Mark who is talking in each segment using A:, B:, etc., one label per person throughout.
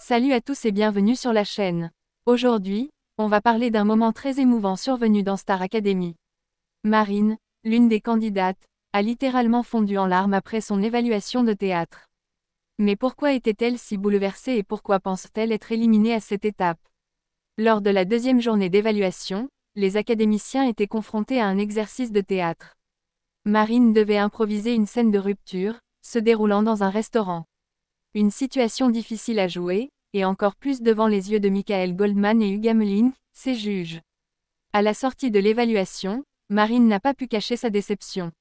A: Salut à tous et bienvenue sur la chaîne. Aujourd'hui, on va parler d'un moment très émouvant survenu dans Star Academy. Marine, l'une des candidates, a littéralement fondu en larmes après son évaluation de théâtre. Mais pourquoi était-elle si bouleversée et pourquoi pense-t-elle être éliminée à cette étape? Lors de la deuxième journée d'évaluation, les académiciens étaient confrontés à un exercice de théâtre. Marine devait improviser une scène de rupture, se déroulant dans un restaurant. Une situation difficile à jouer, et encore plus devant les yeux de Michael Goldman et Hugues Hamelin, ses juges. À la sortie de l'évaluation, Marine n'a pas pu cacher sa déception.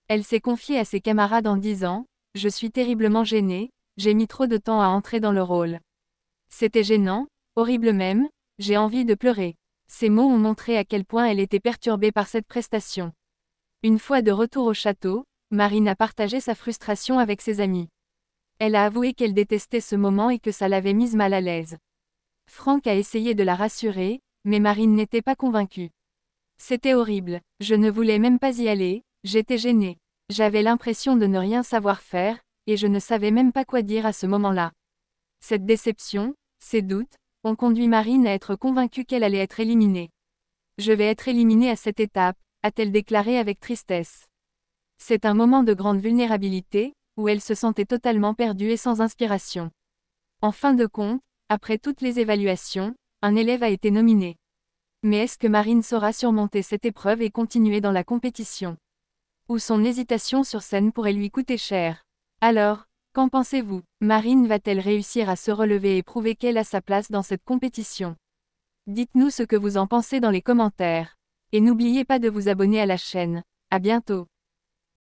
A: Elle s'est confiée à ses camarades en disant « Je suis terriblement gênée, j'ai mis trop de temps à entrer dans le rôle. C'était gênant, horrible même, j'ai envie de pleurer. » Ces mots ont montré à quel point elle était perturbée par cette prestation. Une fois de retour au château, Marine a partagé sa frustration avec ses amis. Elle a avoué qu'elle détestait ce moment et que ça l'avait mise mal à l'aise. Franck a essayé de la rassurer, mais Marine n'était pas convaincue. C'était horrible, je ne voulais même pas y aller, j'étais gênée. J'avais l'impression de ne rien savoir faire, et je ne savais même pas quoi dire à ce moment-là. Cette déception, ces doutes, ont conduit Marine à être convaincue qu'elle allait être éliminée. Je vais être éliminée à cette étape, a-t-elle déclaré avec tristesse. C'est un moment de grande vulnérabilité, où elle se sentait totalement perdue et sans inspiration. En fin de compte, après toutes les évaluations, un élève a été nominé. Mais est-ce que Marine saura surmonter cette épreuve et continuer dans la compétition? Ou son hésitation sur scène pourrait lui coûter cher? Alors, qu'en pensez-vous? Marine va-t-elle réussir à se relever et prouver qu'elle a sa place dans cette compétition? Dites-nous ce que vous en pensez dans les commentaires. Et n'oubliez pas de vous abonner à la chaîne. À bientôt.